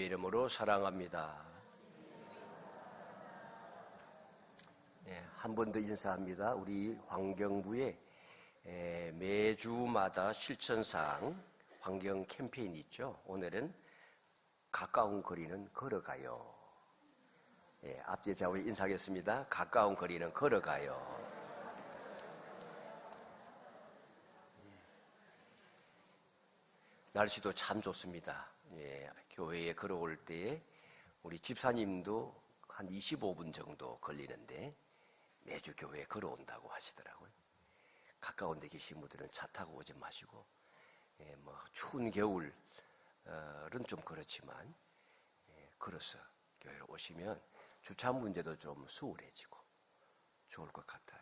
이름으로 사랑합니다. 네, 한 번 더 인사합니다. 우리 환경부에 매주마다 실천상 환경 캠페인이 있죠. 오늘은 가까운 거리는 걸어가요. 네, 앞뒤 좌우 인사하겠습니다. 가까운 거리는 걸어가요. 날씨도 참 좋습니다. 예, 교회에 걸어올 때에 우리 집사님도 한 25분 정도 걸리는데 매주 교회에 걸어온다고 하시더라고요. 가까운 데 계신 분들은 차 타고 오지 마시고, 예, 뭐 추운 겨울은 좀 그렇지만, 예, 걸어서 교회로 오시면 주차 문제도 좀 수월해지고 좋을 것 같아요.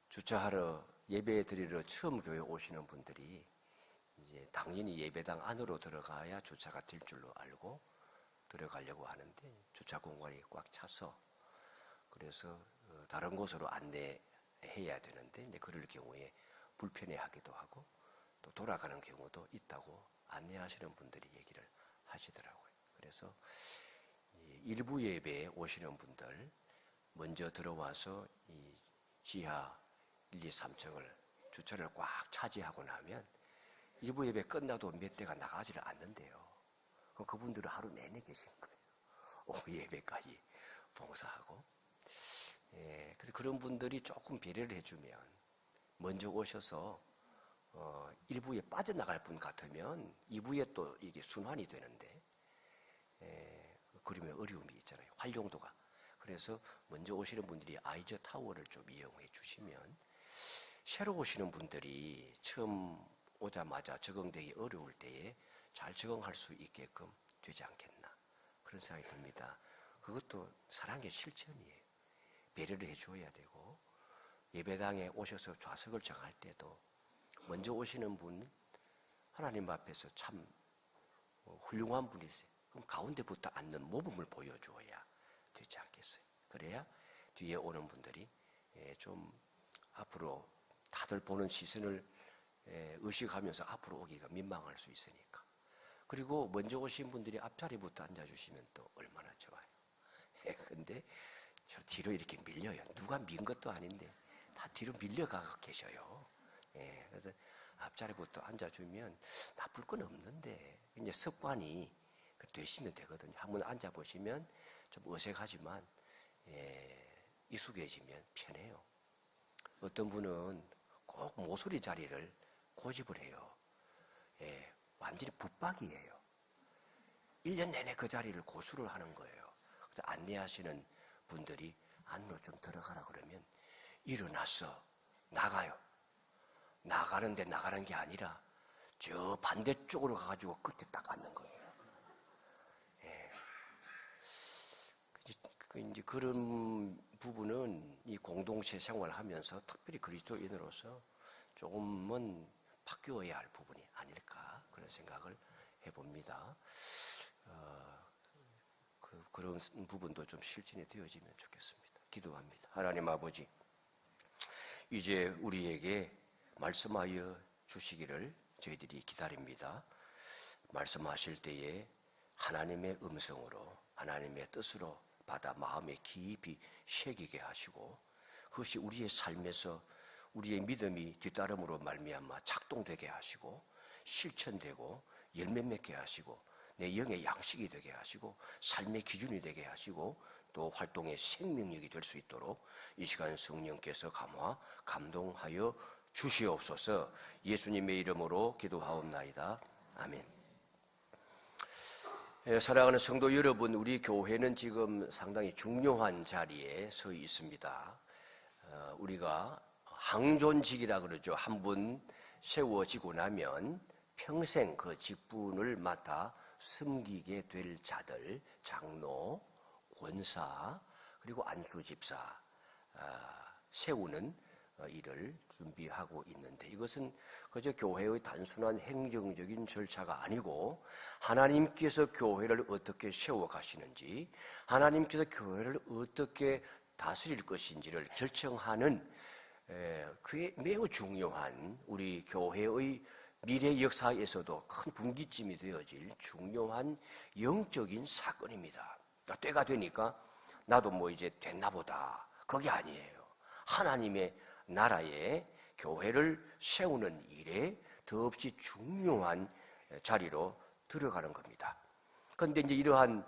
주차하러 예배 드리러 처음 교회 오시는 분들이 이제 당연히 예배당 안으로 들어가야 주차가 될 줄로 알고 들어가려고 하는데 주차 공간이 꽉 차서 그래서 다른 곳으로 안내해야 되는데 이제 그럴 경우에 불편해하기도 하고 또 돌아가는 경우도 있다고 안내하시는 분들이 얘기를 하시더라고요. 그래서 일부 예배에 오시는 분들 먼저 들어와서 이 지하 1, 2, 3층을 주차를 꽉 차지하고 나면 일부 예배 끝나도 몇 대가 나가지를 않는데요. 그럼 그분들은 하루 내내 계신 거예요. 오후 예배까지 봉사하고. 예, 그래서 그런 분들이 조금 배려를 해주면 먼저 오셔서 1부에 빠져나갈 분 같으면 2부에 또 이게 순환이 되는데, 그러면 어려움이 있잖아요. 활용도가. 그래서 먼저 오시는 분들이 아이저 타워를 좀 이용해 주시면 새로 오시는 분들이 처음 오자마자 적응되기 어려울 때에 잘 적응할 수 있게끔 되지 않겠나 그런 생각이 듭니다. 그것도 사랑의 실천이에요. 배려를 해줘야 되고 예배당에 오셔서 좌석을 정할 때도 먼저 오시는 분 하나님 앞에서 참 훌륭한 분이세요. 그럼 가운데부터 앉는 모범을 보여줘야 되지 않겠어요. 그래야 뒤에 오는 분들이 좀 앞으로 다들 보는 시선을 의식하면서 앞으로 오기가 민망할 수 있으니까. 그리고 먼저 오신 분들이 앞자리부터 앉아주시면 또 얼마나 좋아요. 근데 저 뒤로 이렇게 밀려요. 누가 민 것도 아닌데 다 뒤로 밀려가 계셔요. 그래서 앞자리부터 앉아주면 나쁠 건 없는데 이제 습관이 되시면 되거든요. 한번 앉아보시면 좀 어색하지만 익숙해지면 편해요. 어떤 분은 꼭 모서리 자리를 고집을 해요. 완전히 붙박이에요. 1년 내내 그 자리를 고수를 하는 거예요. 그래서 안내하시는 분들이 안으로 좀 들어가라 그러면 일어나서 나가요. 나가는데 나가는 게 아니라 저 반대쪽으로 가가지고 끝에 딱 앉는 거예요. 이제 그런 부분은 이 공동체 생활을 하면서 특별히 그리스도인으로서 조금은 바뀌어야 할 부분이 아닐까 그런 생각을 해봅니다. 그런 부분도 좀 실천이 되어지면 좋겠습니다. 기도합니다. 하나님 아버지, 이제 우리에게 말씀하여 주시기를 저희들이 기다립니다. 말씀하실 때에 하나님의 음성으로 하나님의 뜻으로 받아 마음에 깊이 새기게 하시고 그것이 우리의 삶에서 우리의 믿음이 뒤따름으로 말미암아 작동되게 하시고 실천되고 열매 맺게 하시고 내 영의 양식이 되게 하시고 삶의 기준이 되게 하시고 또 활동의 생명력이 될 수 있도록 이 시간 성령께서 감화 감동하여 주시옵소서. 예수님의 이름으로 기도하옵나이다. 아멘. 사랑하는 성도 여러분, 우리 교회는 지금 상당히 중요한 자리에 서 있습니다. 우리가 항존직이라 그러죠. 한 분 세워지고 나면 평생 그 직분을 맡아 섬기게 될 자들, 장로, 권사, 그리고 안수집사 세우는 일을 준비하고 있는데 이것은 그저 교회의 단순한 행정적인 절차가 아니고 하나님께서 교회를 어떻게 세워가시는지 하나님께서 교회를 어떻게 다스릴 것인지를 결정하는 매우 중요한 우리 교회의 미래 역사에서도 큰 분기점이 되어질 중요한 영적인 사건입니다. 때가 되니까 나도 뭐 이제 됐나 보다. 그게 아니에요. 하나님의 나라에 교회를 세우는 일에 더없이 중요한 자리로 들어가는 겁니다. 그런데 이제 이러한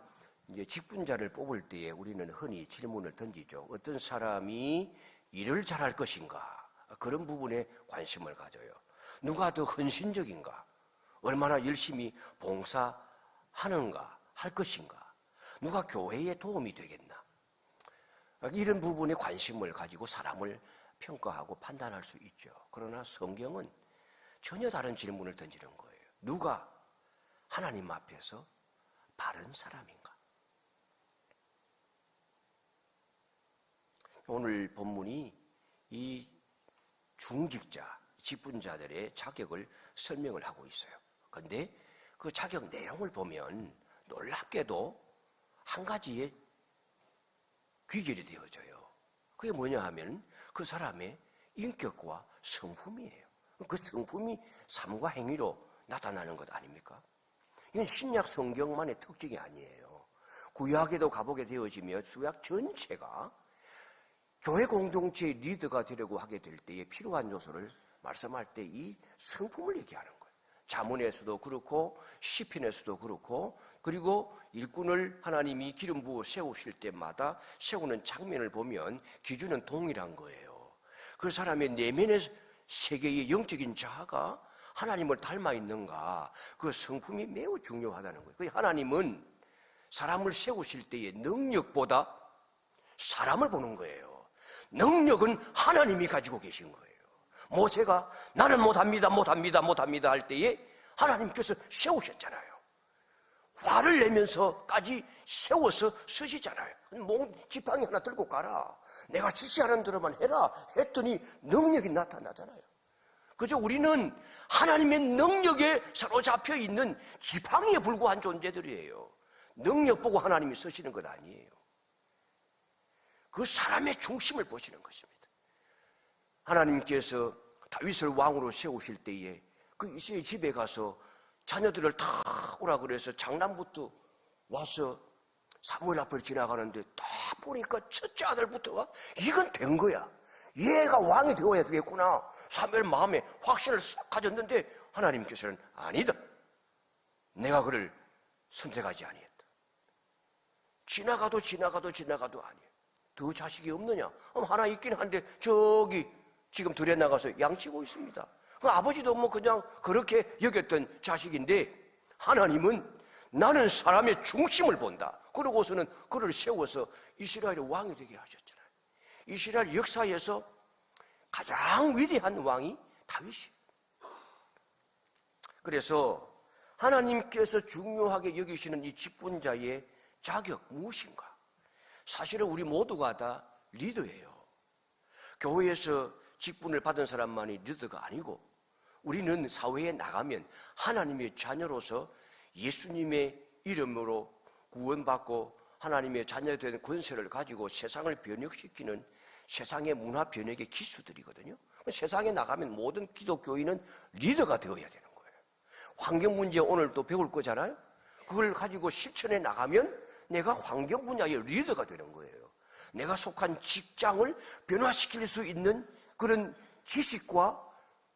직분자를 뽑을 때에 우리는 흔히 질문을 던지죠. 어떤 사람이 일을 잘할 것인가? 그런 부분에 관심을 가져요. 누가 더 헌신적인가? 얼마나 열심히 봉사하는가? 할 것인가? 누가 교회에 도움이 되겠나? 이런 부분에 관심을 가지고 사람을 평가하고 판단할 수 있죠. 그러나 성경은 전혀 다른 질문을 던지는 거예요. 누가 하나님 앞에서 바른 사람인가? 오늘 본문이 이 중직자, 직분자들의 자격을 설명을 하고 있어요. 그런데 그 자격 내용을 보면 놀랍게도 한 가지의 귀결이 되어져요. 그게 뭐냐 하면 그 사람의 인격과 성품이에요. 그 성품이 삶과 행위로 나타나는 것 아닙니까? 이건 신약 성경만의 특징이 아니에요. 구약에도 가보게 되어지며 구약 전체가 교회 공동체의 리더가 되려고 하게 될 때에 필요한 요소를 말씀할 때 이 성품을 얘기하는 거예요. 잠언에서도 그렇고 시편에서도 그렇고, 그리고 일꾼을 하나님이 기름 부어 세우실 때마다 세우는 장면을 보면 기준은 동일한 거예요. 그 사람의 내면의 세계의 영적인 자아가 하나님을 닮아 있는가, 그 성품이 매우 중요하다는 거예요. 하나님은 사람을 세우실 때의 능력보다 사람을 보는 거예요. 능력은 하나님이 가지고 계신 거예요. 모세가 나는 못합니다 할 때에 하나님께서 세우셨잖아요. 화를 내면서까지 세워서 쓰시잖아요. 지팡이 하나 들고 가라, 내가 지시하는 대로만 해라 했더니 능력이 나타나잖아요. 그죠? 우리는 하나님의 능력에 사로잡혀 있는 지팡이에 불과한 존재들이에요. 능력 보고 하나님이 쓰시는 것 아니에요. 그 사람의 중심을 보시는 것입니다. 하나님께서 다윗을 왕으로 세우실 때에 그 이새의 집에 가서 자녀들을 다 오라 그래서 장남부터 와서 사무엘 앞을 지나가는데 딱 보니까 첫째 아들부터가 이건 된 거야. 얘가 왕이 되어야 되겠구나. 사무엘 마음에 확신을 싹 가졌는데 하나님께서는 아니다, 내가 그를 선택하지 아니했다. 지나가도 아니에요. 두 자식이 없느냐? 하나 있긴 한데 저기 지금 들에 나가서 양치고 있습니다. 아버지도 뭐 그냥 그렇게 여겼던 자식인데 하나님은 나는 사람의 중심을 본다. 그러고서는 그를 세워서 이스라엘의 왕이 되게 하셨잖아요. 이스라엘 역사에서 가장 위대한 왕이 다윗이에요. 그래서 하나님께서 중요하게 여기시는 이 직분자의 자격 무엇인가? 사실은 우리 모두가 다 리더예요. 교회에서 직분을 받은 사람만이 리더가 아니고 우리는 사회에 나가면 하나님의 자녀로서 예수님의 이름으로 구원받고 하나님의 자녀된 권세를 가지고 세상을 변혁시키는 세상의 문화 변혁의 기수들이거든요. 세상에 나가면 모든 기독교인은 리더가 되어야 되는 거예요. 환경 문제 오늘 또 배울 거잖아요. 그걸 가지고 실천해 나가면 내가 환경 분야의 리더가 되는 거예요. 내가 속한 직장을 변화시킬 수 있는 그런 지식과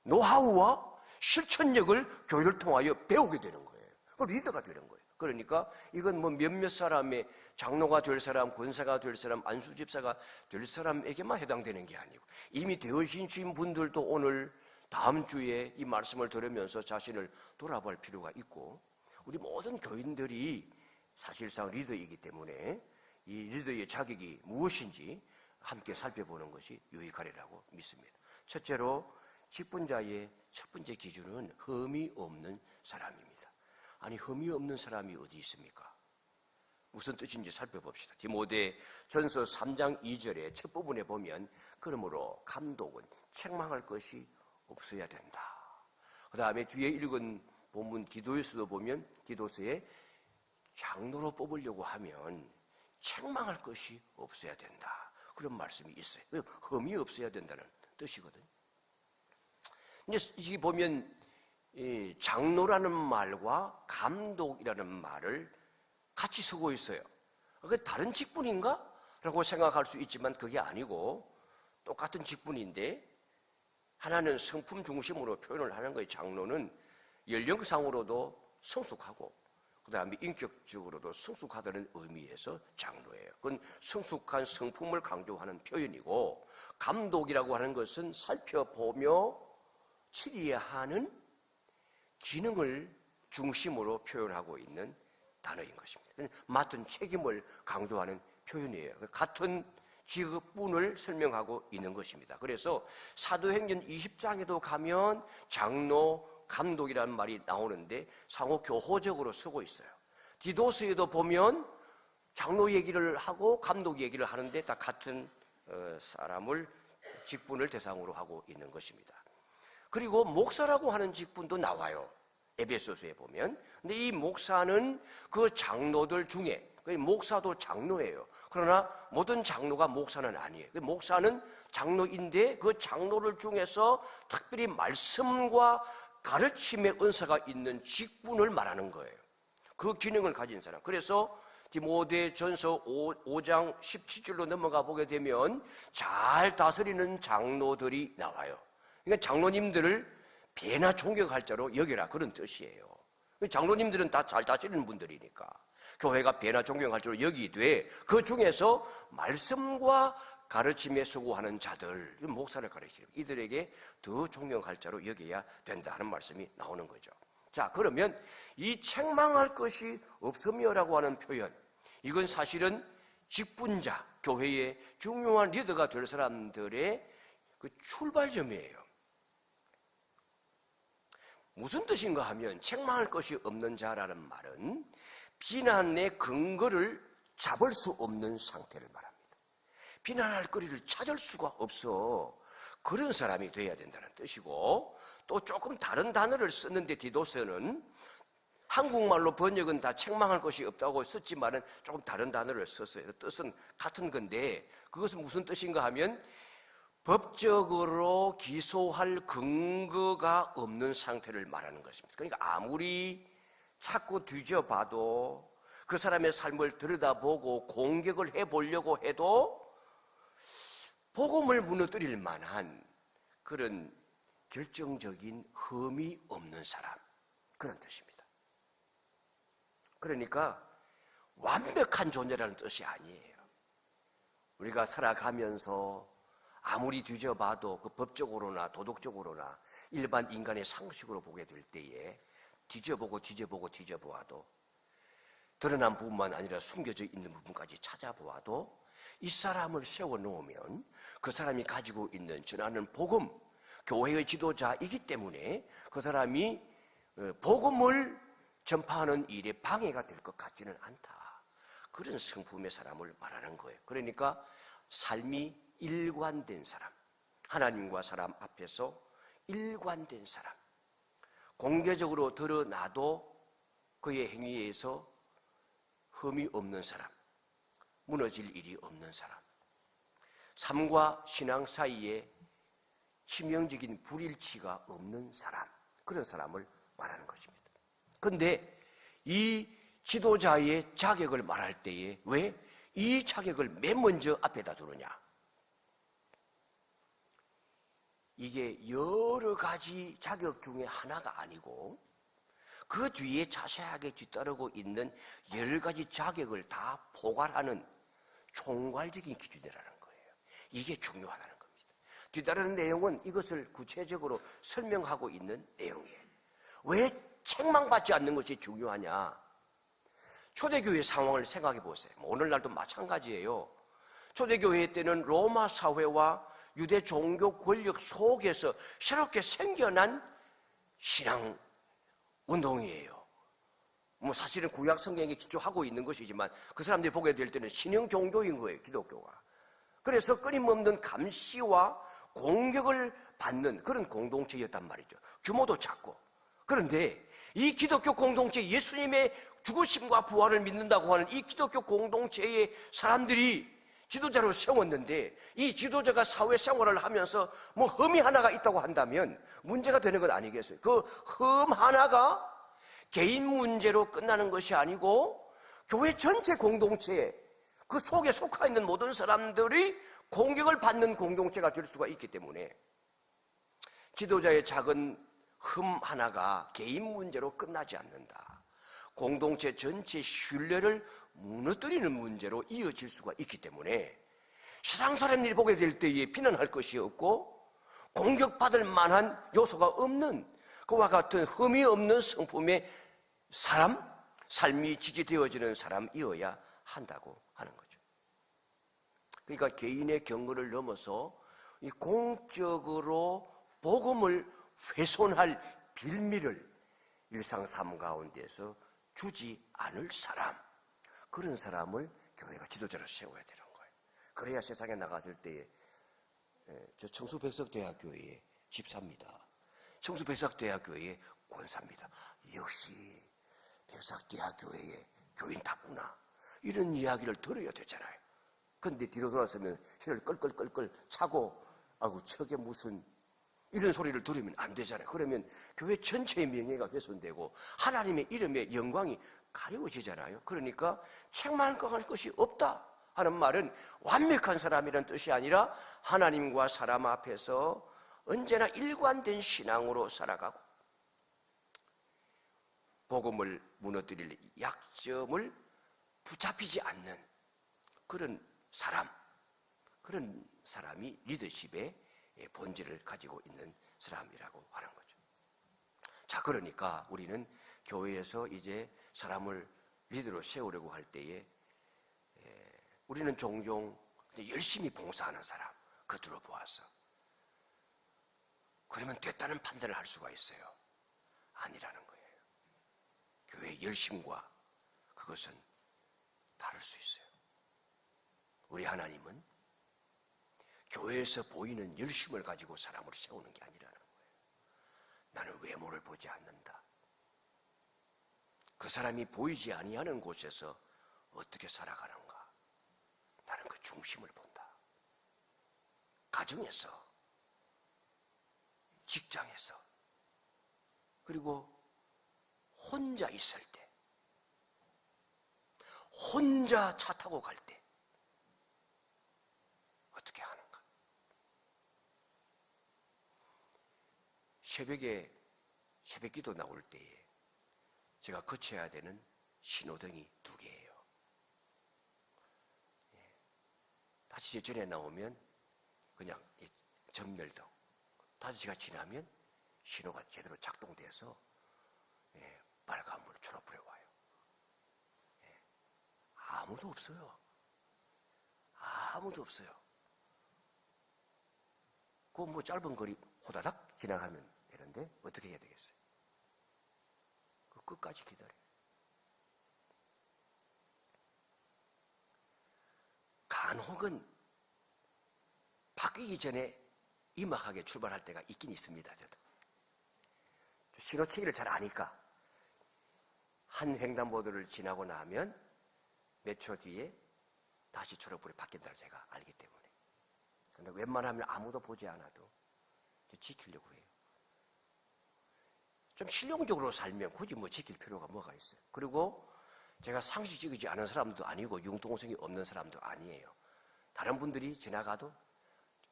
노하우와 실천력을 교회를 통하여 배우게 되는 거예요. 그 리더가 되는 거예요. 그러니까 이건 뭐 몇몇 사람의 장로가 될 사람, 권사가 될 사람, 안수집사가 될 사람에게만 해당되는 게 아니고 이미 되어진 분들도 오늘 다음 주에 이 말씀을 들으면서 자신을 돌아볼 필요가 있고, 우리 모든 교인들이 사실상 리더이기 때문에 이 리더의 자격이 무엇인지 함께 살펴보는 것이 유익하리라고 믿습니다. 첫째로 직분자의 첫 번째 기준은 흠이 없는 사람입니다. 아니, 흠이 없는 사람이 어디 있습니까? 무슨 뜻인지 살펴봅시다. 디모데전서 3장 2절의 첫 부분에 보면 그러므로 감독은 책망할 것이 없어야 된다. 그 다음에 뒤에 읽은 본문 기도에서도 보면 기도서에 장로로 뽑으려고 하면 책망할 것이 없어야 된다, 그런 말씀이 있어요. 흠이 없어야 된다는 뜻이거든요. 이제 보면 이 장로라는 말과 감독이라는 말을 같이 쓰고 있어요. 그게 다른 직분인가? 라고 생각할 수 있지만 그게 아니고 똑같은 직분인데 하나는 성품 중심으로 표현을 하는 거예요. 장로는 연령상으로도 성숙하고 그 다음에 인격적으로도 성숙하다는 의미에서 장로예요. 그건 성숙한 성품을 강조하는 표현이고, 감독이라고 하는 것은 살펴보며 치리하는 기능을 중심으로 표현하고 있는 단어인 것입니다. 맡은 책임을 강조하는 표현이에요. 같은 직분을 설명하고 있는 것입니다. 그래서 사도행전 20장에도 가면 장로, 감독이라는 말이 나오는데 상호 교호적으로 쓰고 있어요. 디도서에도 보면 장로 얘기를 하고 감독 얘기를 하는데 다 같은 사람을 직분을 대상으로 하고 있는 것입니다. 그리고 목사라고 하는 직분도 나와요. 에베소서에 보면. 근데 이 목사는 그 장로들 중에, 목사도 장로예요. 그러나 모든 장로가 목사는 아니에요. 목사는 장로인데 그 장로를 중에서 특별히 말씀과 가르침의 은사가 있는 직분을 말하는 거예요. 그 기능을 가진 사람. 그래서 디모데전서 5장 17절로 넘어가 보게 되면 잘 다스리는 장로들이 나와요. 그러니까 장로님들을 배나 존경할 자로 여겨라, 그런 뜻이에요. 장로님들은 다 잘 다스리는 분들이니까 교회가 배나 존경할 자로 여기되 그 중에서 말씀과 가르침에 수고하는 자들, 목사를 가르치는 이들에게 더 존경할 자로 여겨야 된다 하는 말씀이 나오는 거죠. 자, 그러면 이 책망할 것이 없으며라고 하는 표현, 이건 사실은 직분자, 교회의 중요한 리더가 될 사람들의 그 출발점이에요. 무슨 뜻인가 하면 책망할 것이 없는 자라는 말은 비난의 근거를 잡을 수 없는 상태를 말합니다. 비난할 거리를 찾을 수가 없어. 그런 사람이 돼야 된다는 뜻이고, 또 조금 다른 단어를 썼는데 디도서는 한국말로 번역은 다 책망할 것이 없다고 썼지만은 조금 다른 단어를 썼어요. 뜻은 같은 건데 그것은 무슨 뜻인가 하면 법적으로 기소할 근거가 없는 상태를 말하는 것입니다. 그러니까 아무리 찾고 뒤져봐도 그 사람의 삶을 들여다보고 공격을 해보려고 해도 복음을 무너뜨릴 만한 그런 결정적인 흠이 없는 사람, 그런 뜻입니다. 그러니까 완벽한 존재라는 뜻이 아니에요. 우리가 살아가면서 아무리 뒤져봐도 그 법적으로나 도덕적으로나 일반 인간의 상식으로 보게 될 때에 뒤져보아도 드러난 부분만 아니라 숨겨져 있는 부분까지 찾아보아도 이 사람을 세워놓으면 그 사람이 가지고 있는 전하는 복음, 교회의 지도자이기 때문에 그 사람이 복음을 전파하는 일에 방해가 될 것 같지는 않다. 그런 성품의 사람을 말하는 거예요. 그러니까 삶이 일관된 사람, 하나님과 사람 앞에서 일관된 사람, 공개적으로 드러나도 그의 행위에서 흠이 없는 사람, 무너질 일이 없는 사람, 삶과 신앙 사이에 치명적인 불일치가 없는 사람, 그런 사람을 말하는 것입니다. 그런데 이 지도자의 자격을 말할 때에 왜 이 자격을 맨 먼저 앞에다 두느냐? 이게 여러 가지 자격 중에 하나가 아니고 그 뒤에 자세하게 뒤따르고 있는 여러 가지 자격을 다 포괄하는 총괄적인 기준이라는 거예요. 이게 중요하다는 겁니다. 뒤따르는 내용은 이것을 구체적으로 설명하고 있는 내용이에요. 왜 책망받지 않는 것이 중요하냐? 초대교회 상황을 생각해 보세요. 오늘날도 마찬가지예요. 초대교회 때는 로마 사회와 유대 종교 권력 속에서 새롭게 생겨난 신앙 운동이에요. 사실은 구약 성경에 기초하고 있는 것이지만 그 사람들이 보게 될 때는 신형 종교인 거예요, 기독교가. 그래서 끊임없는 감시와 공격을 받는 그런 공동체였단 말이죠. 규모도 작고. 그런데 이 기독교 공동체, 예수님의 죽으심과 부활을 믿는다고 하는 이 기독교 공동체의 사람들이 지도자로 세웠는데 이 지도자가 사회생활을 하면서 뭐 흠이 하나가 있다고 한다면 문제가 되는 건 아니겠어요? 그 흠 하나가 개인 문제로 끝나는 것이 아니고 교회 전체 공동체에 그 속에 속하 있는 모든 사람들이 공격을 받는 공동체가 될 수가 있기 때문에 지도자의 작은 흠 하나가 개인 문제로 끝나지 않는다. 공동체 전체 신뢰를 무너뜨리는 문제로 이어질 수가 있기 때문에 세상 사람들이 보게 될 때에 비난할 것이 없고 공격받을 만한 요소가 없는 그와 같은 흠이 없는 성품의 사람, 삶이 지지되어지는 사람이어야 한다고 하는 거죠. 그러니까 개인의 경거를 넘어서 이 공적으로 복음을 훼손할 빌미를 일상 삶 가운데서 주지 않을 사람, 그런 사람을 교회가 지도자로 세워야 되는 거예요. 그래야 세상에 나갔을 때에 저 청수백석대학교의 집사입니다. 청수백석대학교의 권사입니다. 역시 백석대학교의 교인답구나. 이런 이야기를 들어야 되잖아요. 그런데 뒤로 돌아서면 혀를 끌끌끌끌 차고 아구 저게 무슨 이런 소리를 들으면 안 되잖아요. 그러면 교회 전체의 명예가 훼손되고 하나님의 이름의 영광이 가려워지잖아요. 그러니까 책망할 것이 없다 하는 말은 완벽한 사람이라는 뜻이 아니라 하나님과 사람 앞에서 언제나 일관된 신앙으로 살아가고 복음을 무너뜨릴 약점을 붙잡히지 않는 그런 사람이 리더십의 본질을 가지고 있는 사람이라고 하는 거죠. 자, 그러니까 우리는 교회에서 이제 사람을 리더로 세우려고 할 때에 우리는 종종 열심히 봉사하는 사람 겉으로 보아서 그러면 됐다는 판단을 할 수가 있어요. 아니라는 거예요. 교회의 열심과 그것은 다를 수 있어요. 우리 하나님은 교회에서 보이는 열심을 가지고 사람을 세우는 게 아니라는 거예요. 나는 외모를 보지 않는다. 그 사람이 보이지 아니하는 곳에서 어떻게 살아가는가. 나는 그 중심을 본다. 가정에서, 직장에서, 그리고 혼자 있을 때, 혼자 차 타고 갈 때 어떻게 하는가. 새벽기도 나올 때에 제가 거쳐야 되는 신호등이 2개예요. 다시 전에 나오면 그냥 전멸등. 5시가 지나면 신호가 제대로 작동돼서 빨간불 초록불에 와요. 아무도 없어요. 아무도 없어요. 그 뭐 짧은 거리 호다닥 지나가면 되는데 어떻게 해야 되겠어요? 그 끝까지 기다려요. 간혹은 바뀌기 전에 임박하게 출발할 때가 있긴 있습니다. 저도 신호체계를 잘 아니까 한 횡단보도를 지나고 나면 몇 초 뒤에 다시 초록불이 바뀐다를 제가 알기 때문에. 근데 웬만하면 아무도 보지 않아도 지키려고 해요. 좀 실용적으로 살면 굳이 뭐 지킬 필요가 뭐가 있어요. 그리고 제가 상식적이지 않은 사람도 아니고 융통성이 없는 사람도 아니에요. 다른 분들이 지나가도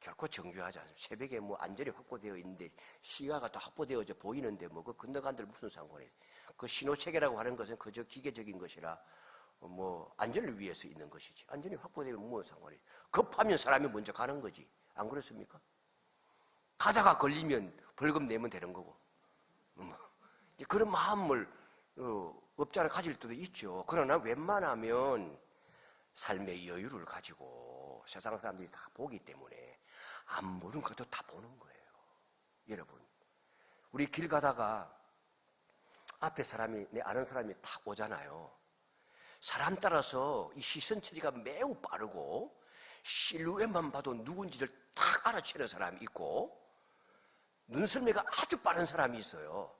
결코 정죄하지 않습니다. 새벽에 뭐 안전이 확보되어 있는데 시야가 또 확보되어져 보이는데 뭐 그 건너간들 무슨 상관이에요. 그 신호체계라고 하는 것은 그저 기계적인 것이라 뭐 안전을 위해서 있는 것이지. 안전이 확보되면 뭐 상관이에요. 급하면 사람이 먼저 가는 거지. 안 그렇습니까? 가다가 걸리면 벌금 내면 되는 거고. 그런 마음을 없지 않아 가질 때도 있죠. 그러나 웬만하면 삶의 여유를 가지고 세상 사람들이 다 보기 때문에 안 보는 것도 다 보는 거예요. 여러분, 우리 길 가다가 앞에 사람이, 내 아는 사람이 딱 오잖아요. 사람 따라서 이 시선 처리가 매우 빠르고 실루엣만 봐도 누군지를 딱 알아채는 사람이 있고 눈썰미가 아주 빠른 사람이 있어요.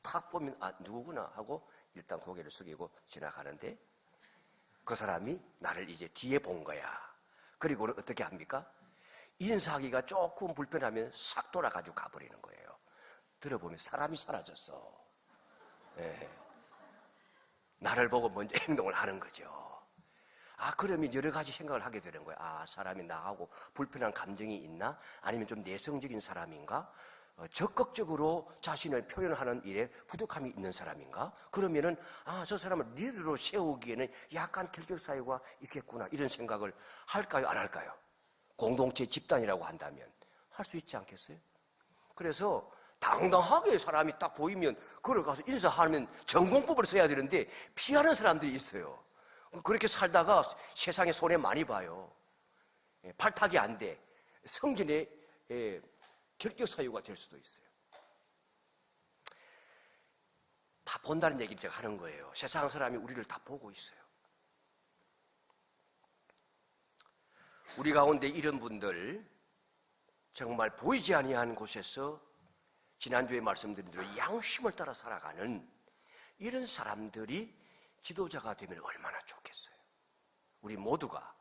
딱 보면 아 누구구나 하고 일단 고개를 숙이고 지나가는데 그 사람이 나를 이제 뒤에 본 거야. 그리고는 어떻게 합니까? 인사하기가 조금 불편하면 싹 돌아가지고 가버리는 거예요. 들어보면 사람이 사라졌어. 네. 나를 보고 먼저 행동을 하는 거죠. 그러면 여러 가지 생각을 하게 되는 거예요. 사람이 나하고 불편한 감정이 있나? 아니면 좀 내성적인 사람인가? 적극적으로 자신을 표현하는 일에 부족함이 있는 사람인가? 그러면은 저 사람을 리더로 세우기에는 약간 결격 사유가 있겠구나, 이런 생각을 할까요, 안 할까요? 공동체 집단이라고 한다면 할 수 있지 않겠어요? 그래서 당당하게 사람이 딱 보이면 그걸 가서 인사하면 전공법을 써야 되는데 피하는 사람들이 있어요. 그렇게 살다가 세상에 손해 많이 봐요. 발탁이 안 돼. 성전의 결격 사유가 될 수도 있어요. 다 본다는 얘기를 제가 하는 거예요. 세상 사람이 우리를 다 보고 있어요. 우리 가운데 이런 분들, 정말 보이지 아니한 곳에서 지난주에 말씀드린 대로 양심을 따라 살아가는 이런 사람들이 지도자가 되면 얼마나 좋겠어요. 우리 모두가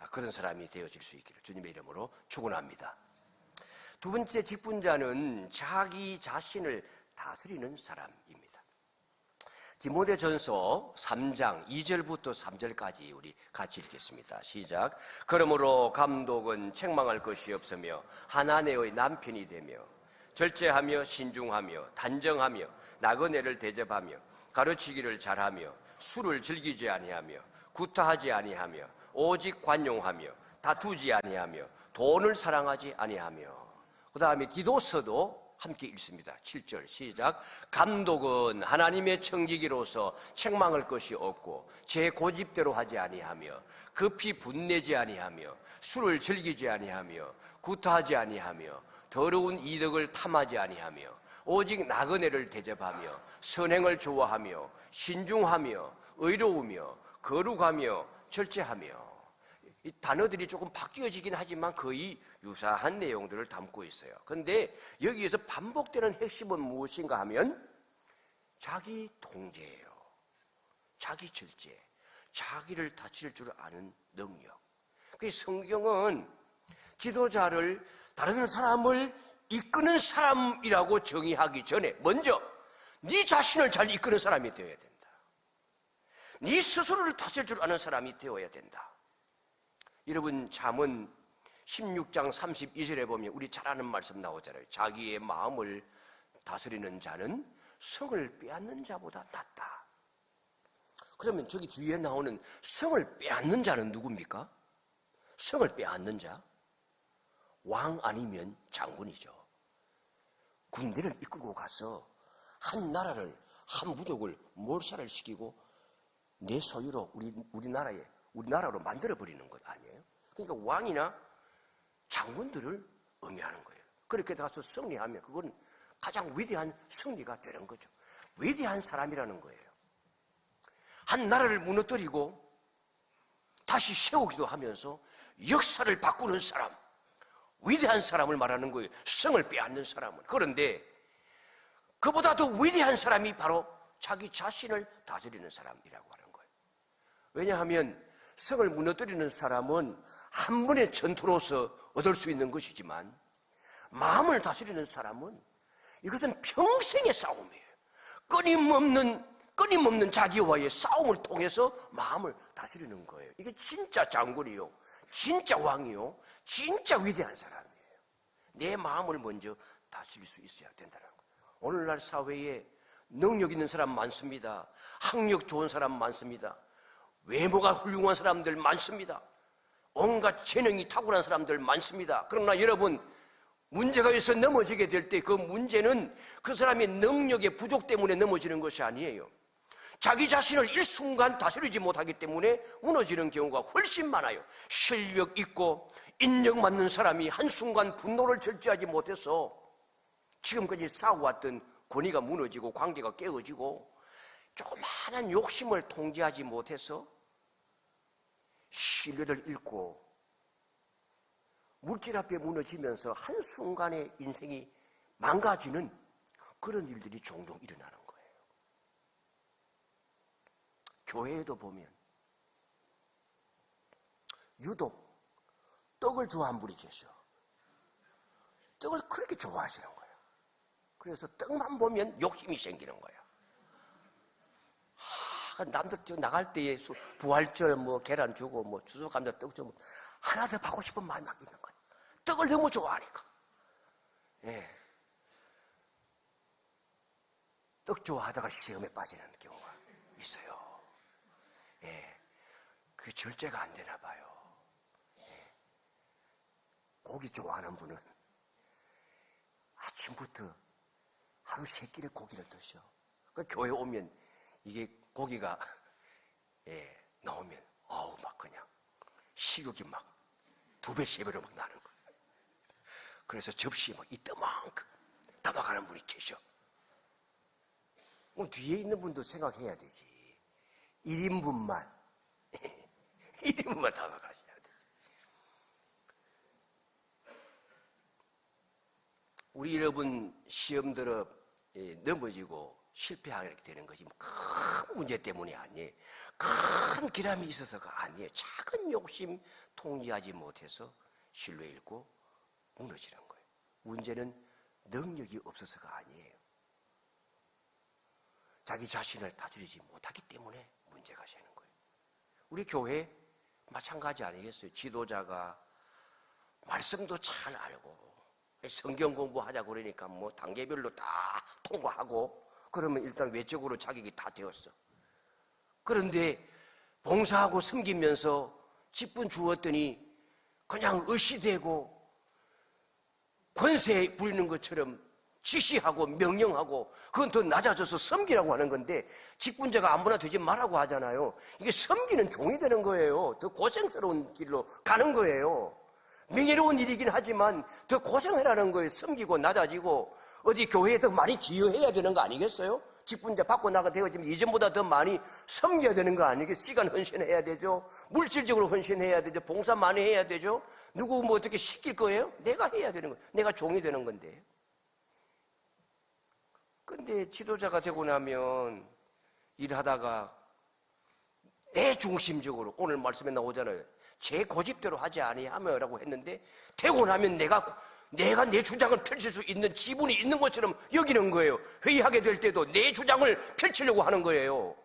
그런 사람이 되어질 수 있기를 주님의 이름으로 축원합니다. 두 번째 직분자는 자기 자신을 다스리는 사람입니다. 디모데전서 3장 2절부터 3절까지 우리 같이 읽겠습니다. 시작. 그러므로 감독은 책망할 것이 없으며 하나님의 남편이 되며 절제하며 신중하며 단정하며 나그네를 대접하며 가르치기를 잘하며 술을 즐기지 아니하며 구타하지 아니하며 오직 관용하며 다투지 아니하며 돈을 사랑하지 아니하며. 그 다음에 디도서도 함께 읽습니다. 7절 시작. 감독은 하나님의 청지기로서 책망할 것이 없고 제 고집대로 하지 아니하며 급히 분내지 아니하며 술을 즐기지 아니하며 구타하지 아니하며 더러운 이득을 탐하지 아니하며 오직 나그네를 대접하며 선행을 좋아하며 신중하며 의로우며 거룩하며 절제하며. 이 단어들이 조금 바뀌어지긴 하지만 거의 유사한 내용들을 담고 있어요. 그런데 여기에서 반복되는 핵심은 무엇인가 하면 자기 통제예요. 자기 절제, 자기를 다스릴 줄 아는 능력. 그래서 성경은 지도자를 다른 사람을 이끄는 사람이라고 정의하기 전에 먼저 네 자신을 잘 이끄는 사람이 되어야 된다. 네 스스로를 다스릴 줄 아는 사람이 되어야 된다. 여러분, 잠언 16장 32절에 보면 우리 잘 아는 말씀 나오잖아요. 자기의 마음을 다스리는 자는 성을 빼앗는 자보다 낫다. 그러면 저기 뒤에 나오는 성을 빼앗는 자는 누굽니까? 성을 빼앗는 자? 왕 아니면 장군이죠. 군대를 이끌고 가서 한 나라를, 한 부족을 몰살을 시키고 내 소유로 우리나라로 만들어버리는 것 아니에요? 그러니까 왕이나 장군들을 의미하는 거예요. 그렇게 가서 승리하면 그건 가장 위대한 승리가 되는 거죠. 위대한 사람이라는 거예요. 한 나라를 무너뜨리고 다시 세우기도 하면서 역사를 바꾸는 사람, 위대한 사람을 말하는 거예요. 성을 빼앗는 사람은. 그런데 그보다 더 위대한 사람이 바로 자기 자신을 다스리는 사람이라고 하는 거예요. 왜냐하면 성을 무너뜨리는 사람은 한 번의 전투로서 얻을 수 있는 것이지만 마음을 다스리는 사람은 이것은 평생의 싸움이에요. 끊임없는 자기와의 싸움을 통해서 마음을 다스리는 거예요. 이게 진짜 장군이요, 진짜 왕이요, 진짜 위대한 사람이에요. 내 마음을 먼저 다스릴 수 있어야 된다는 거예요. 오늘날 사회에 능력 있는 사람 많습니다. 학력 좋은 사람 많습니다. 외모가 훌륭한 사람들 많습니다. 온갖 재능이 탁월한 사람들 많습니다. 그러나 여러분, 문제가 있어 넘어지게 될 때 그 문제는 그 사람의 능력의 부족 때문에 넘어지는 것이 아니에요. 자기 자신을 일순간 다스리지 못하기 때문에 무너지는 경우가 훨씬 많아요. 실력 있고 인정받는 사람이 한순간 분노를 절제하지 못해서 지금까지 쌓아왔던 권위가 무너지고 관계가 깨어지고 조그마한 욕심을 통제하지 못해서 신뢰를 잃고 물질 앞에 무너지면서 한순간에 인생이 망가지는 그런 일들이 종종 일어나는 거예요. 교회에도 보면 유독 떡을 좋아하는 분이 계셔. 떡을 그렇게 좋아하시는 거예요. 그래서 떡만 보면 욕심이 생기는 거예요. 남들 나갈 때에 부활절 뭐 계란 주고 뭐 추석 감자 떡 주고 하나 더 받고 싶은 마음이 막 있는 거예요. 떡을 너무 좋아하니까. 예. 떡 좋아하다가 시험에 빠지는 경우가 있어요. 예. 그게 절제가 안 되나 봐요. 예. 고기 좋아하는 분은 아침부터 하루 3끼를 고기를 드셔. 그 교회 오면 이게 고기가 나오면 막 그냥 식욕이 막 2배, 3배로 막 나는 거예요. 그래서 접시에 막 이따만큼 담아가는 분이 계셔. 뒤에 있는 분도 생각해야 되지. 1인분만 1인분만 담아가셔야 되지. 우리 여러분 시험 들어 넘어지고 실패하게 되는 것이 큰 문제 때문이 아니에요. 큰 기람이 있어서가 아니에요. 작은 욕심 통제하지 못해서 신뢰 잃고 무너지는 거예요. 문제는 능력이 없어서가 아니에요. 자기 자신을 다스리지 못하기 때문에 문제가 생기는 거예요. 우리 교회 마찬가지 아니겠어요? 지도자가 말씀도 잘 알고 성경 공부하자 그러니까 뭐 단계별로 다 통과하고 그러면 일단 외적으로 자격이 다 되었어. 그런데 봉사하고 섬기면서 직분 주었더니 그냥 의시되고 권세 부리는 것처럼 지시하고 명령하고 그건 더 낮아져서 섬기라고 하는 건데 직분자가 아무나 되지 말라고 하잖아요. 이게 섬기는 종이 되는 거예요. 더 고생스러운 길로 가는 거예요. 명예로운 일이긴 하지만 더 고생하라는 거예요. 섬기고 낮아지고 어디 교회에 더 많이 기여해야 되는 거 아니겠어요? 직분자 받고 나가 되어지면 이전보다 더 많이 섬겨야 되는 거 아니겠어요? 시간 헌신해야 되죠. 물질적으로 헌신해야 되죠. 봉사 많이 해야 되죠. 누구 뭐 어떻게 시킬 거예요? 내가 해야 되는 거예요. 내가 종이 되는 건데. 근데 지도자가 되고 나면 일하다가 내 중심적으로 오늘 말씀에 나오잖아요. 제 고집대로 하지 아니하며라고 했는데 되고 나면 내가 내 주장을 펼칠 수 있는 지분이 있는 것처럼 여기는 거예요. 회의하게 될 때도 내 주장을 펼치려고 하는 거예요.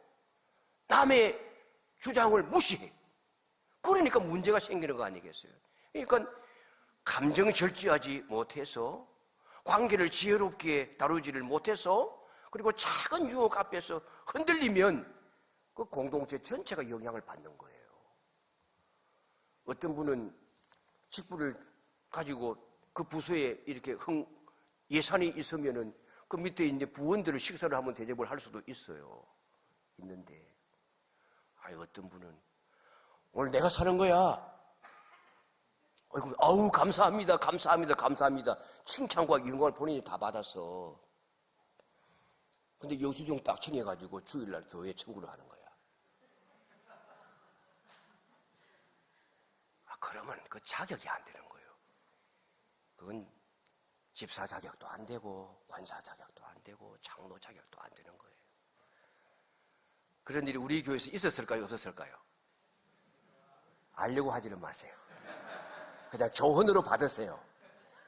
남의 주장을 무시해. 그러니까 문제가 생기는 거 아니겠어요? 그러니까 감정 절제하지 못해서 관계를 지혜롭게 다루지를 못해서 그리고 작은 유혹 앞에서 흔들리면 그 공동체 전체가 영향을 받는 거예요. 어떤 분은 직분을 가지고 그 부서에 이렇게 예산이 있으면은 그 밑에 이제 부원들을 식사를 하면 대접을 할 수도 있어요. 있는데, 어떤 분은 오늘 내가 사는 거야. 아우, 감사합니다. 칭찬과 영광을 본인이 다 받아서. 근데 영수증 딱 청해가지고 주일날 교회에 청구를 하는 거야. 그러면 그 자격이 안 되는 거예요. 그건 집사 자격도 안 되고 관사 자격도 안 되고 장로 자격도 안 되는 거예요. 그런 일이 우리 교회에서 있었을까요? 없었을까요? 알려고 하지는 마세요. 그냥 교훈으로 받으세요.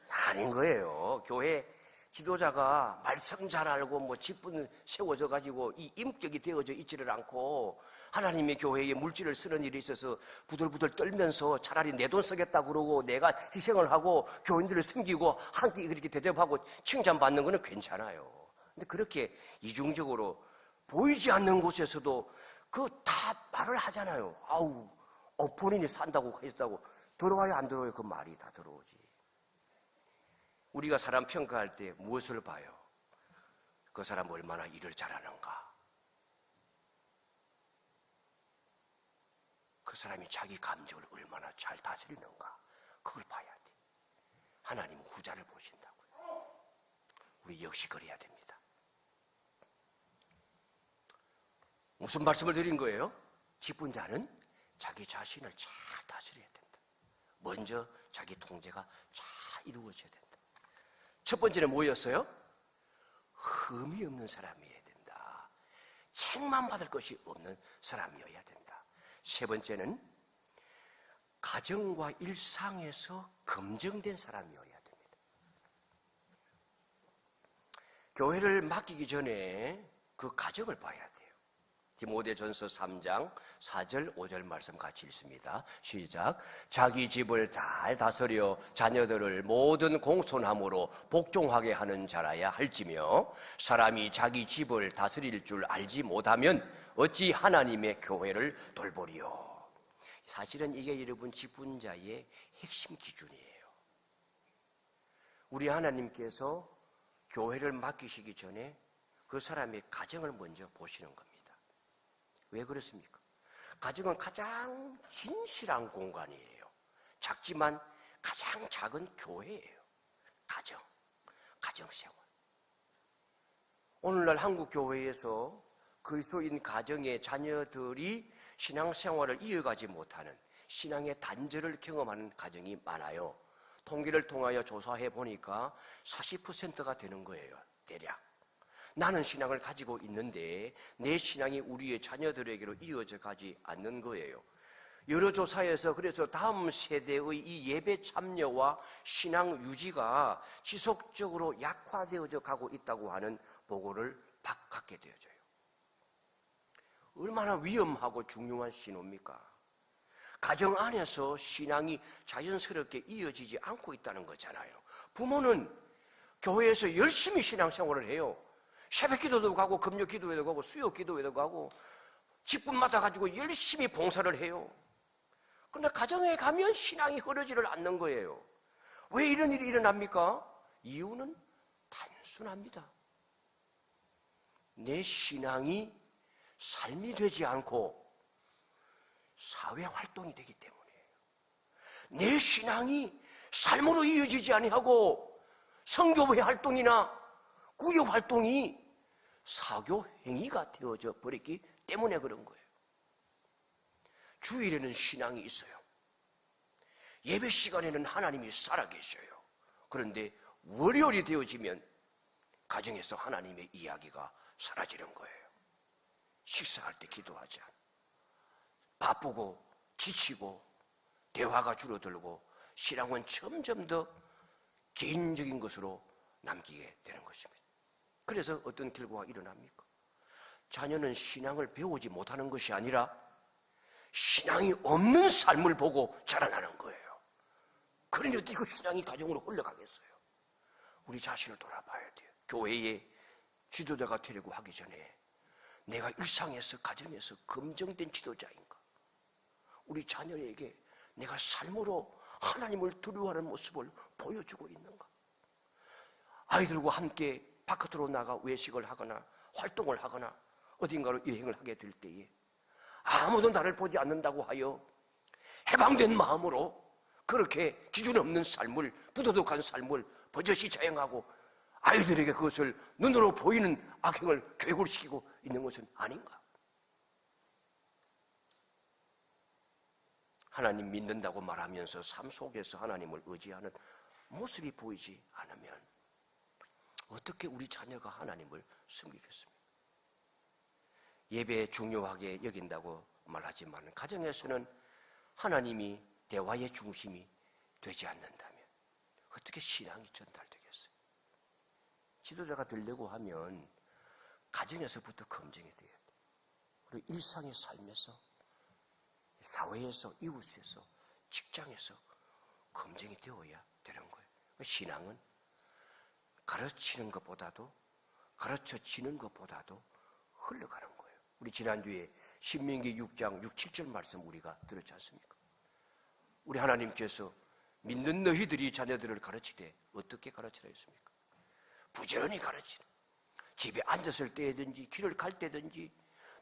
아닌 거예요. 교회 지도자가 말씀 잘 알고 뭐 직분 세워져 가지고 이 인격이 되어져 있지를 않고 하나님의 교회에 물질을 쓰는 일이 있어서 부들부들 떨면서 차라리 내 돈 쓰겠다 그러고 내가 희생을 하고 교인들을 섬기고 한 끼 그렇게 대접하고 칭찬받는 거는 괜찮아요. 근데 그렇게 이중적으로 보이지 않는 곳에서도 그 다 말을 하잖아요. 아우, 본인이 산다고 했다고 들어와요, 안 들어와요? 그 말이 다 들어오지. 우리가 사람 평가할 때 무엇을 봐요? 그 사람 얼마나 일을 잘하는가? 그 사람이 자기 감정을 얼마나 잘 다스리는가? 그걸 봐야 돼. 하나님은 후자를 보신다고요. 우리 역시 그래야 됩니다. 무슨 말씀을 드린 거예요? 직분자는 자기 자신을 잘 다스려야 된다. 먼저 자기 통제가 잘 이루어져야 된다. 첫 번째는 뭐였어요? 흠이 없는 사람이어야 된다. 책만 받을 것이 없는 사람이어야 된다. 세 번째는 가정과 일상에서 검증된 사람이어야 됩니다. 교회를 맡기기 전에 그 가정을 봐야 돼요. 디모데전서 3장 4절 5절 말씀 같이 읽습니다. 시작. 자기 집을 잘 다스려 자녀들을 모든 공손함으로 복종하게 하는 자라야 할지며 사람이 자기 집을 다스릴 줄 알지 못하면 어찌 하나님의 교회를 돌보리요. 사실은 이게 여러분 직분자의 핵심 기준이에요. 우리 하나님께서 교회를 맡기시기 전에 그 사람의 가정을 먼저 보시는 겁니다. 왜 그렇습니까? 가정은 가장 진실한 공간이에요. 작지만 가장 작은 교회예요. 가정생활. 오늘날 한국 교회에서 그리스도인 가정의 자녀들이 신앙생활을 이어가지 못하는 신앙의 단절을 경험하는 가정이 많아요. 통계를 통하여 조사해 보니까 40%가 되는 거예요. 대략. 나는 신앙을 가지고 있는데 내 신앙이 우리의 자녀들에게로 이어져 가지 않는 거예요. 여러 조사에서 그래서 다음 세대의 이 예배 참여와 신앙 유지가 지속적으로 약화되어져 가고 있다고 하는 보고를 갖게 되어져요. 얼마나 위험하고 중요한 신호입니까? 가정 안에서 신앙이 자연스럽게 이어지지 않고 있다는 거잖아요. 부모는 교회에서 열심히 신앙생활을 해요. 새벽 기도도 가고 금요 기도회도 가고 수요 기도회도 가고 직분마다 가지고 열심히 봉사를 해요. 그런데 가정에 가면 신앙이 흐르지를 않는 거예요. 왜 이런 일이 일어납니까? 이유는 단순합니다. 내 신앙이 삶이 되지 않고 사회활동이 되기 때문이에요. 내 신앙이 삶으로 이어지지 아니하고 선교회 활동이나 구역 활동이 사교 행위가 되어져 버렸기 때문에 그런 거예요. 주일에는 신앙이 있어요. 예배 시간에는 하나님이 살아계셔요. 그런데 월요일이 되어지면 가정에서 하나님의 이야기가 사라지는 거예요. 식사할 때 기도하지 않아. 바쁘고 지치고 대화가 줄어들고 신앙은 점점 더 개인적인 것으로 남기게 되는 것입니다. 그래서 어떤 결과가 일어납니까? 자녀는 신앙을 배우지 못하는 것이 아니라 신앙이 없는 삶을 보고 자라나는 거예요. 그러니 어떻게 그 신앙이 가정으로 흘러가겠어요? 우리 자신을 돌아봐야 돼요. 교회에 지도자가 되려고 하기 전에 내가 일상에서 가정에서 검증된 지도자인가? 우리 자녀에게 내가 삶으로 하나님을 두려워하는 모습을 보여주고 있는가? 아이들과 함께 바깥으로 나가 외식을 하거나 활동을 하거나 어딘가로 여행을 하게 될 때에 아무도 나를 보지 않는다고 하여 해방된 마음으로 그렇게 기준 없는 삶을, 부도덕한 삶을 버젓이 자행하고 아이들에게 그것을 눈으로 보이는 악행을 교육을 시키고 있는 것은 아닌가? 하나님 믿는다고 말하면서 삶 속에서 하나님을 의지하는 모습이 보이지 않으면 어떻게 우리 자녀가 하나님을 섬기겠습니까? 예배 중요하게 여긴다고 말하지만 가정에서는 하나님이 대화의 중심이 되지 않는다면 어떻게 신앙이 전달되겠어요? 지도자가 되려고 하면 가정에서부터 검증이 돼야 돼요. 그리고 일상의 삶에서, 사회에서, 이웃에서, 직장에서 검증이 되어야 되는 거예요. 신앙은 가르치는 것보다도, 가르쳐지는 것보다도 흘러가는 거예요. 우리 지난주에 신명기 6장 6, 7절 말씀 우리가 들었지 않습니까? 우리 하나님께서 믿는 너희들이 자녀들을 가르치되 어떻게 가르치라 했습니까? 부지런히 가르치라. 집에 앉았을 때든지 길을 갈 때든지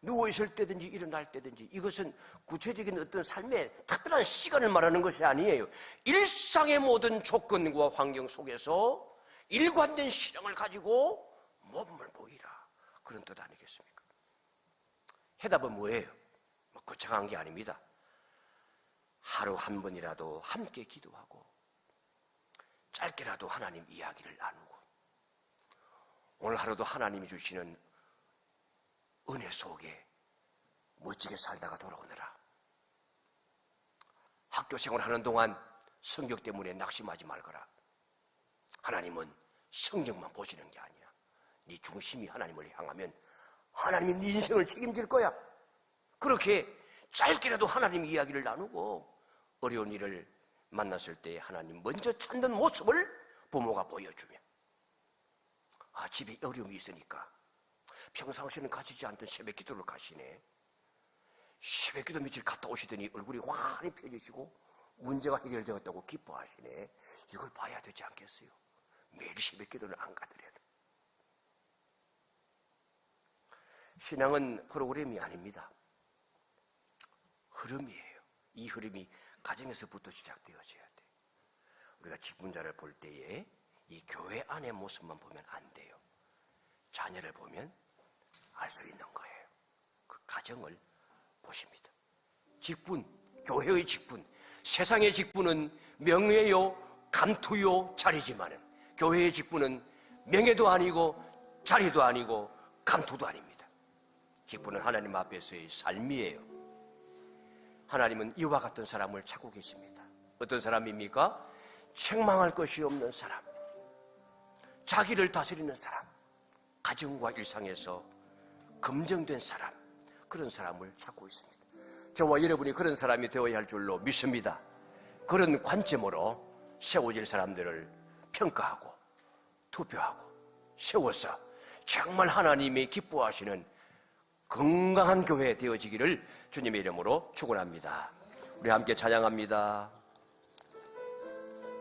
누워있을 때든지 일어날 때든지 이것은 구체적인 어떤 삶의 특별한 시간을 말하는 것이 아니에요. 일상의 모든 조건과 환경 속에서 일관된 신앙을 가지고 모범을 보이라. 그런 뜻 아니겠습니까? 해답은 뭐예요? 거창한 게 아닙니다. 하루 한 번이라도 함께 기도하고 짧게라도 하나님 이야기를 나누고 오늘 하루도 하나님이 주시는 은혜 속에 멋지게 살다가 돌아오느라 학교 생활하는 동안 성적 때문에 낙심하지 말거라. 하나님은 성적만 보시는 게 아니야. 네 중심이 하나님을 향하면 하나님이 네 인생을 책임질 거야. 그렇게 짧게라도 하나님 이야기를 나누고 어려운 일을 만났을 때 하나님 먼저 찾는 모습을 부모가 보여주면, 집에 어려움이 있으니까 평상시에는 가지지 않던 새벽 기도를 가시네. 새벽 기도 며칠 갔다 오시더니 얼굴이 환히 펴지시고 문제가 해결되었다고 기뻐하시네. 이걸 봐야 되지 않겠어요? 매일 새벽 기도는 안 가더라도. 신앙은 프로그램이 아닙니다. 흐름이에요. 이 흐름이 가정에서부터 시작되어져야 돼. 우리가 직분자를 볼 때에 이 교회 안의 모습만 보면 안 돼요. 자녀를 보면 알 수 있는 거예요. 그 가정을 보십니다. 직분, 교회의 직분, 세상의 직분은 명예요, 감투요, 자리지만은 교회의 직분은 명예도 아니고 자리도 아니고 감투도 아닙니다. 직분은 하나님 앞에서의 삶이에요. 하나님은 이와 같은 사람을 찾고 계십니다. 어떤 사람입니까? 책망할 것이 없는 사람, 자기를 다스리는 사람, 가정과 일상에서 검증된 사람, 그런 사람을 찾고 있습니다. 저와 여러분이 그런 사람이 되어야 할 줄로 믿습니다. 그런 관점으로 세워질 사람들을 평가하고 투표하고 세워서 정말 하나님이 기뻐하시는 건강한 교회 되어지기를 주님의 이름으로 축원합니다. 우리 함께 찬양합니다.